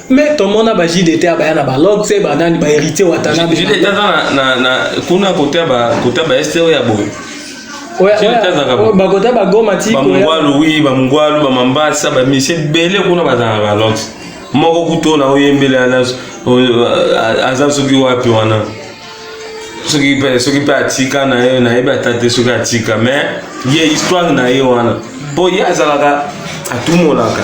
Mais tout le monde a ba JDT ba na balogue, c'est ba nani ba hérité watana. JDT na kuna côté ba est ya bo. Ouais, ba côté ba Goma ti ko. Ba mungwalu oui, ba mungwalu ba mambasa ba mise belé kuna bazana balox. Moko kuto na oyembele anazo aza soki wapi wana soki pe atika na ye na yeba tate soki atika mais ye histoire na ye wana po ye azalaka atumolaka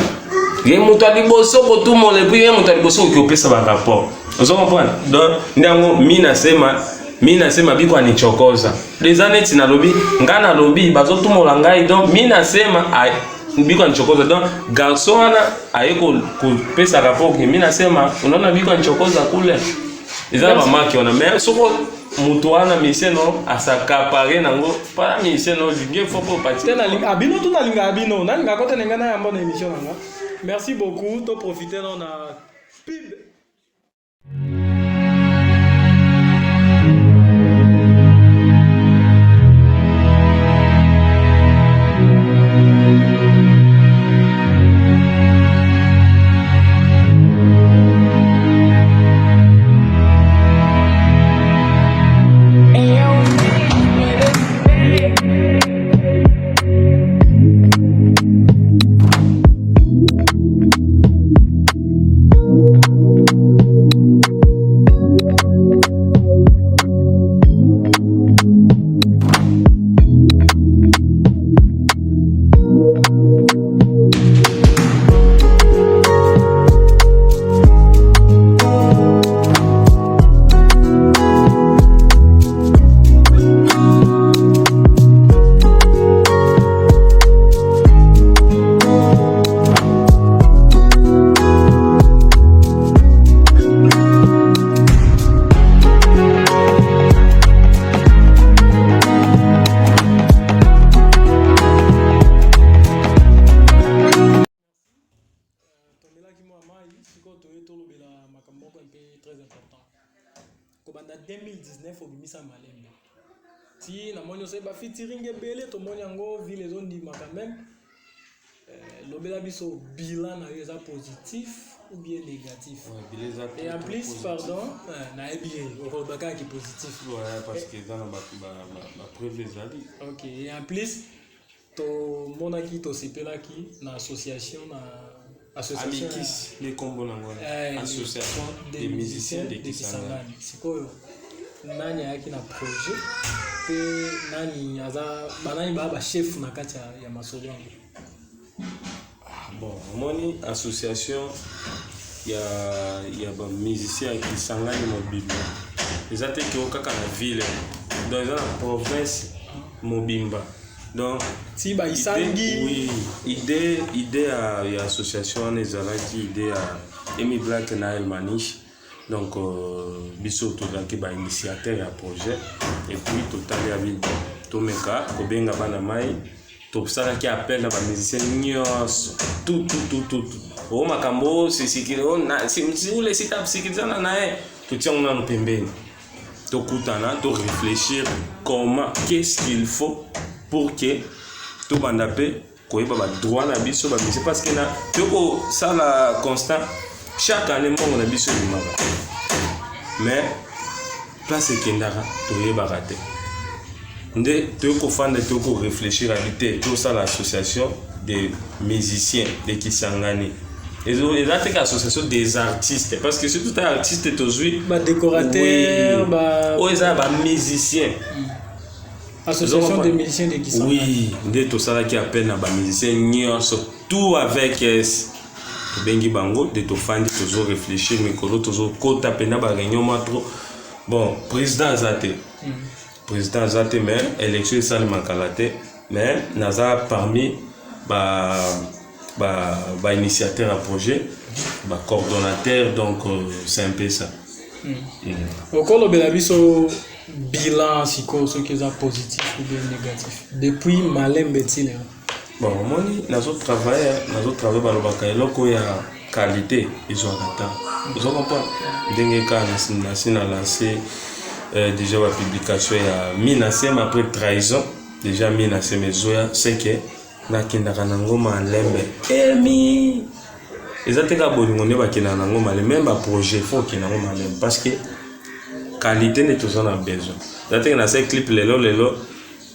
ye moto aliboso kotumola epuis ye moto aliboso okiopesa barapport ozo comprendre donc ndango mi nasema biko anichokoza leza neti nalobi nga nalobi bazotumola ngai donc mi nasema biko anichokoza donc garçon wana aye kopesa rapport ke mi nasema unaona biko anichokoza kule eza bamaki wana mais soko mutu wana miseno asakapare nango para miseno linge fo po pati tena abino tu nalinga abino nalinga kote nenga na yambo na émission nanga. Merci beaucoup to profiter on a pub. Kobanda 2019 obimisa malembe. Si na monyo se ba featuring ebele to monyo ngo ville zondi ma quand même. Lobela biso bilan na eza positif ou bien négatif. Et en plus pardon, na bien robaka qui positif. Ouais parce que dans ma preuve les ali. OK, et en plus to monaki to sepela ki na association na association Amikis les combos na association des musiciens de Kisangani. Sikoyo nani yaki na projet pe nani aza banani ba chef na kati ya masolo yango. Bon, moni association ya ba musiciens qui Kisangani mobimba. Ezate ki okaka na ville dans la province mobimba. Donc si ba isangi oui, idée à association ezalaki idée à Emi Black na El Manish. Donc biso to zaki ba initiateur ya projet et puis total ya ville tomeka kobenga bana mai to sala ki appel na ba musiciens nyos tout o makambo sisikiro na si ule sita sikizana nae to tiana na pembeni to kutana to réfléchir comment qu'est-ce qu'il faut pour que tout bandapé koyeba ba droit na biso ba musique parce que na toko sala constant chaque année mbongo na biso limaka mais place kendara toyeba raté nde toko fanda toko réfléchir à l'idée tout ça l'association des musiciens de Kisangani et là c'est l'association des artistes parce que surtout un artiste aujourd'hui ba décorateur ba ba musicien. Association des musiciens de Kisangani. Oui, nde to sala ki appelle na ba musiciens nyonso tout avec bengi bango de to fandi toujours réfléchir mikolo toujours kota pena ba réunion matro bon président azate mais élection ça le mankalate mais naza parmi ba initiateur à projet ba coordonnateur donc c'est un peu ça. Okolo belabiso bilan siko ce qui est positif ou bien négatif depuis malembe tile. Bon moi nazo travailler balobaka eloko ya qualité ils ont attend Vous comprenez? Dengue quand on a lancé déjà la publication il y a Minasem après trahison déjà Minasem Zoya c'est que na kindaka nango malembe emi ezateka bolingo ne bakina nango malembe même ba projet faut que nango malembe parce que qualité ne tous on a besoin zateka na ces clip lelo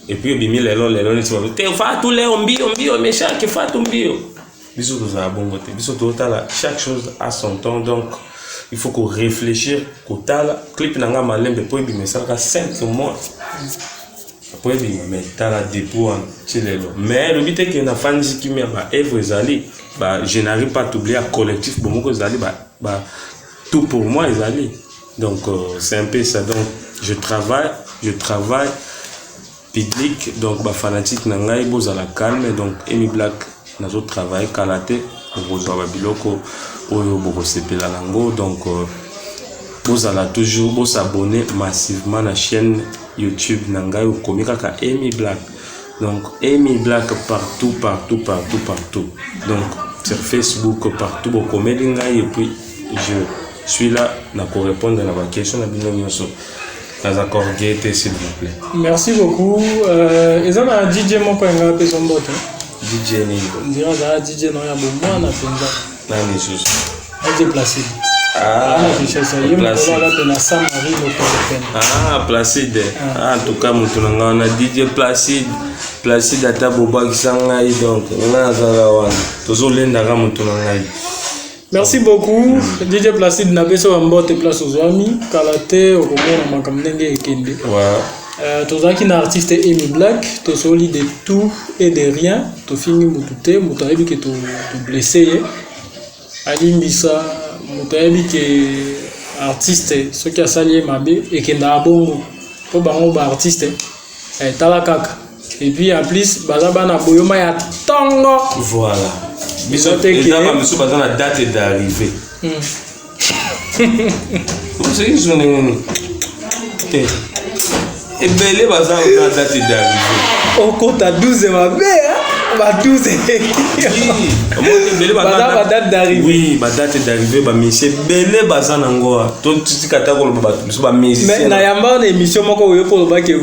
et puis bimi lelo ne tu vas te fa tout les mbio méchant que fa tout mbio biso to za bongo te biso to tala chaque chose a son temps donc il faut qu'on réfléchisse qu'on tala clip nanga malembe pour bimi ça 5 mois après bimi mais tala dépôt chilelo mais le but est que na fanzi qui me ba Eve ezali ba je n'arrive pas à t'oublier à collectif bon ko ezali ba tout pour moi ezali donc c'est un peu ça donc je travaille public donc ba fanatique nanga iboza la calme donc Emi Black nazo travail kalaté pour ba biloko oyo boko sepela lango donc vous allez toujours vous abonner massivement à la chaîne YouTube nanga ou komika ka Emi Black donc Emi Black partout donc sur Facebook partout vous commentez et puis je suis là pour répondre à la question de la dans accord gaieté s'il vous plaît. Merci beaucoup. Et ça m'a DJ mon quand il a fait son bot. DJ ni. On dirait ça DJ non ya bon moi na penza. Nani sus. DJ Placide. Placide. En tout cas on a DJ Placide ata boba kisanga donc na zala wana. Toujours lendaka mutu ngai. Merci beaucoup. DJ Placide n'a pas besoin de place aux amis. Kalaté, au Congo, on m'a et Kende. Tous qui sont artistes Emi Black, tu soli de tout et de rien. Tu finis moutoute, moutaïbi que tu blessé. Ali Mbissa, moutaïbi que artiste, ceux qui a sali Mabé et qui n'a bon pour bango artiste. Talakaka. Et puis en plus, bazabana boyoma ya tongo. Voilà. Nous sommes dans la date d'arrivée. Vous savez, je n'ai pas. Et belé, dans la date d'arrivée. Au compte à 12 ma mère, 12 oui, la date d'arrivée. Oui, la date d'arrivée, mais c'est belé, bazan angoa. Tout ce qui est mais na yamba une émission moko yo pour le bac que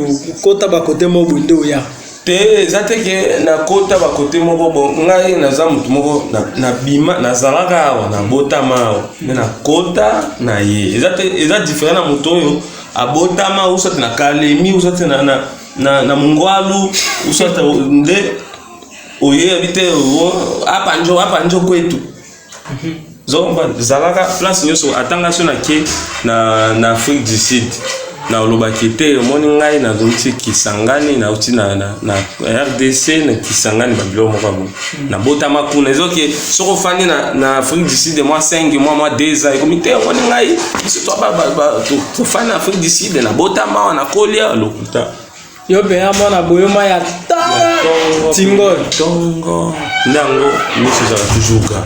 kota ba côté mo bundo ya. Zate ke na kota ba côté moko bo ngai na za mutu moko na bima na zalaka wa na botama na kota na ye eza différent na mutu oyo abotama usate na kalemi usate na mungwalu usate nde oye habite apa njo kwetu zomba zalaka place nyoso atanga so na ke na Afrique du Sud na olobakite moni ngai na zoti Kisangani na uti na RDC na Kisangani babilo moko bon na botama kuna ezoke soko fani na Afrique du Sud moi 5 mois 2 ans komite moni ngai biso to fani na Afrique du Sud na botama na kolia lokuta yo be ama na boyoma ya tongo ndango miso za toujours ga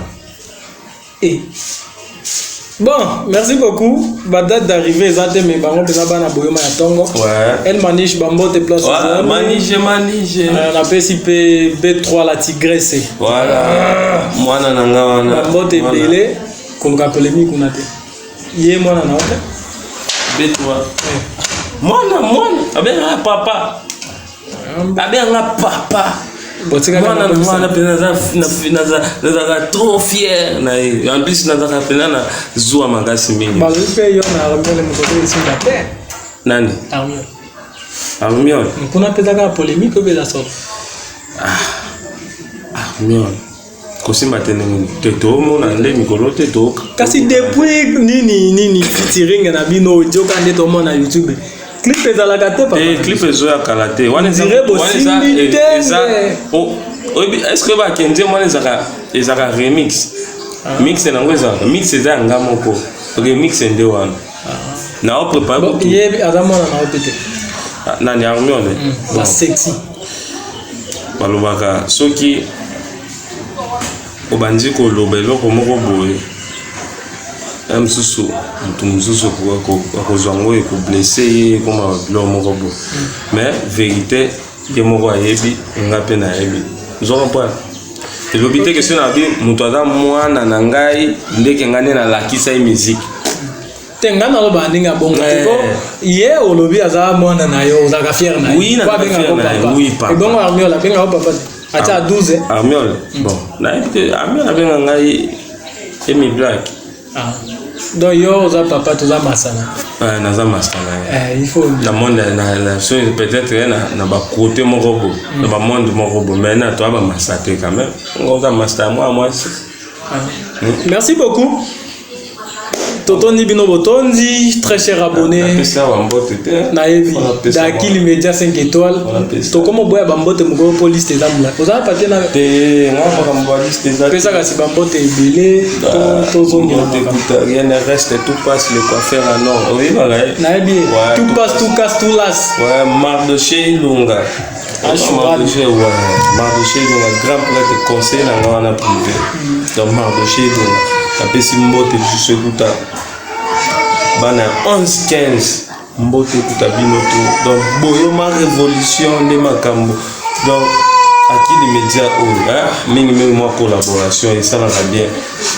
bon, merci beaucoup. Ma date d'arrivée est à mes parents na boyoma ya tongo. Elle maniche bambo te place. Maniche. On appelle ici B3 la tigresse. Voilà. Moi nanga wana. Bambo te belé comme ka polémique on a te. Yé moi na ote. B3. Moi abenga papa. Abenga papa. Moi trop fier en plus na zoa magasi mingi nani Armion kuna petaka polémique ou la sorte Armion kosimba tenengi teto mona nde mikolo teto kasi depuis nini featuring na bino joka nde to mona YouTube clip ezalaka te papa clip ezoya kalate wana est-ce que ba kenze mwana ezaka remix mix na ngoza mix eza nga moko remix nde wana na o prépare bon yé adamona na opete nani Armion ba sexy balobaka soki obanzi ko lobelo ko moko boye msusu mutu msusu ko zongo e ko blesser comme bilo moko boye mais vérité ke moko ayebi nga pe na yebi zo comprendre te lobite que sur abi mutoza mwana na ngai ndeke ngane na lakisa musique tengana lo bandinga bonga ko ye olobi aza mwana na yo za ka fier na oui na fier na oui papa et bon armiola benga papa acha 12 armiola bon na armiola benga ngai Emi Black donc yo za papa to za masana na za masana il faut la monde la chose peut-être na ba côté mon robot na ba monde mon robot mais na toi ba masate quand même on va master moi merci beaucoup Totondi Bino Botondi, très cher abonné. Naevi, Dakili Media 5 étoiles. To comme boya bambote mugo police des amla. Vous avez pas tena te ngamba kamba liste des pesa kasi bambote belé to zongi rien ne reste, tout passe, le coiffeur en or. Oui pareil. Naebi, tout passe, tout casse, tout lasse. Ouais, Mardoché Lunga. Mardoché, ouais. Mardoché Lunga, grand prêtre conseil na ngana privé. Donc Mardoché Lunga. Apesi mbote biso kuta bana 11-15 mbote kuta binoto donc boyoma révolution de makambo donc akili média o mingi moi collaboration et ça va bien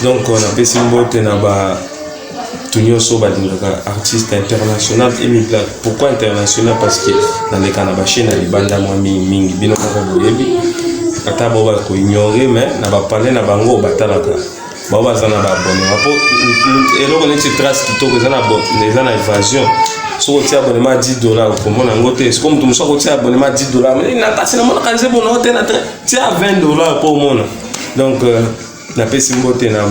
donc on apesi mbote na ba tunyo so ba dingaka artiste international Emi Black. Pourquoi international? Parce que dans les canaba chaîne na libanda moi mingi bino ko boyebi ata bo ba ko ignorer mais na ba parler na bango batalaka baba zana ba abonné apo eloko neti trace kitoko zana abonné zana évasion so tia abonnement $10 pour mon ngote c'est comme tout ça ko tia abonnement $10 mais na kasi na mona kanze bon hotel na tia $20 pour mon donc na pesi mbote na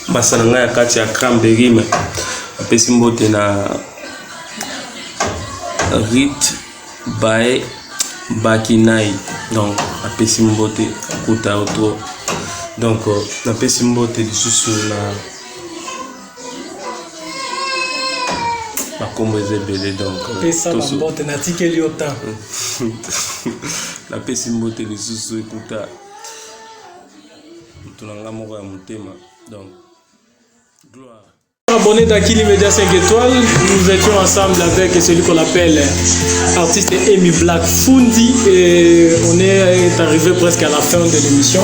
basana ngaya kati ya cranberry mais na pesi mbote na Rit by Bakinai donc na pesi mbote kuta auto. Donc, na pesi mbote lisusu na kombo ezebele donc pesa mbote na tikeli autant na pesi mbote lisusu ekuta tunanga moko ya mutema donc gloire. Abonné d'Akili Media 5 étoiles, nous étions ensemble avec celui qu'on appelle artiste Emi Black Fundi et on est arrivé presque à la fin de l'émission.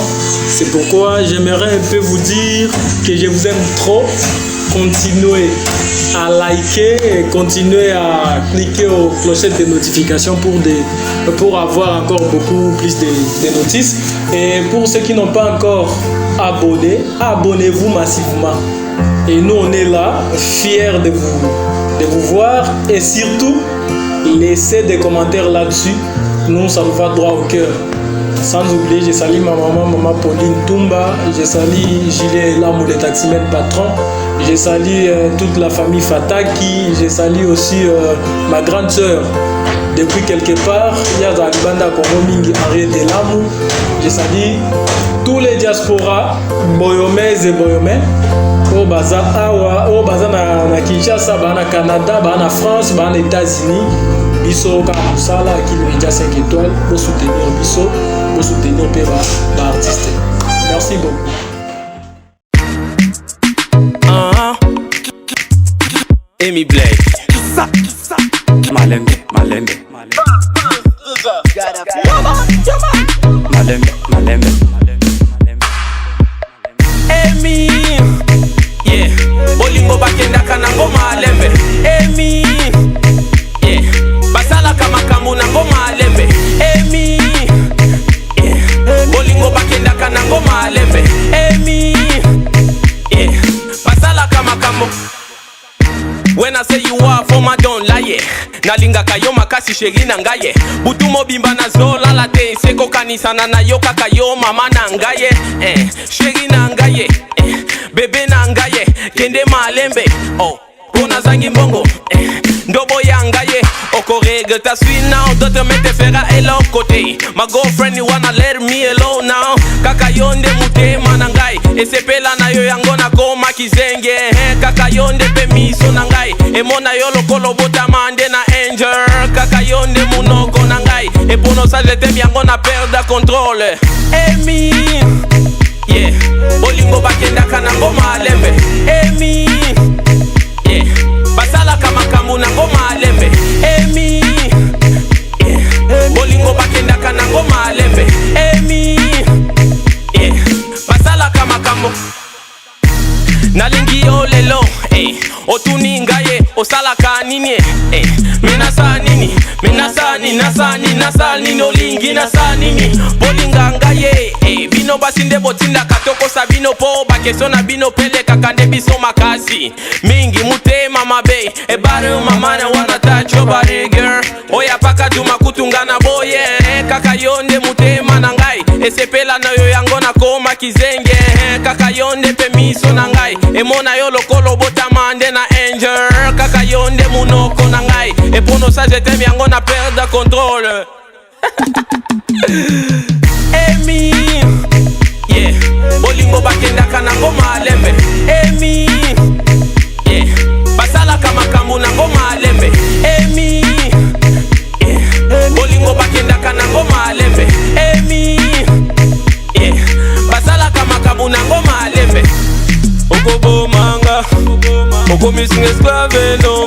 C'est pourquoi j'aimerais un peu vous dire que je vous aime trop. Continuez à liker et continuez à cliquer aux clochettes de notifications pour avoir encore beaucoup plus de notices. Et pour ceux qui n'ont pas encore abonné, abonnez-vous massivement. Et nous, on est là, fiers de vous voir. Et surtout, laissez des commentaires là-dessus. Nous, ça nous va droit au cœur. Sans oublier, je salue ma maman Pauline Toumba. Je salue Julien Lamou, le taximètre patron. Je salue toute la famille Fataki. Je salue aussi ma grande sœur. Depuis quelque part, il y a Zalibanda Kongo Mingi Ariete Lamou. Je salue tous les diasporas, Boyomais et Boyomais. Au baza awa au baza na Kinshasa ba na Canada ba na France ba na États-Unis biso ka musala Akili Media 5 étoiles pour soutenir biso pour soutenir ba artiste. Merci beaucoup. Emi Black Malembe Emi yeah bolingo bakenda kana ngoma alembe Emi yeah basala kama kamu na ngoma alembe Emi yeah bolingo bakenda kana ngoma alembe Emi yeah basala kama kamu. When I say you are for my don't lie nalinga kayo makasi sheri na ngaye butu mobimba na zola la te seko kanisa na yoka kayo mama na ngaye sheri na ngaye bebe na ngaye kende malembe oh pona zangi mbongo ndobo ya ngaye okorege ta sweet now d'autres me te fera et l'autre côté my girlfriend you wanna let me alone now kaka yonde mutema na ngai esepela na yo yango na koma kizenge kaka yonde pe miso na ngai emona yo lokolo botamande na angel kaka yonde munoko na ngai epono sa jete yango na perdre contrôle Emi yeah bolingo bakenda kana ngoma alembe Emi yeah basala kama kamu na ngoma alembe Emi yeah bolingo bakenda kana ngoma alembe Emi makambo nalingi yo lelo otuni ngaye osalaka nini minasa nini olingi nasa nini bolinga ngaye bino basinde botinda katoko sa bino po bakeso na bino pele kakande biso makasi mingi mutema mabe ebare mamana wana touch your body girl oya paka duma kutungana boye kaka yonde mutema na ngai esepela na yo yango na koma kizenge kaka yonde pe miso na ngai emona yo lokolo botamande na angel kaka yonde munoko na ngai epono sa jetem yango na perdre contrôle Emi yeah bolingo bakendaka na ngoma lembe Emi yeah basalaka makambo na ngoma lembe Emi yeah bolingo bakendaka na ngoma lembe Emi yeah basalaka makambo na ngoma lembe Okobo manga Oko missing esclave no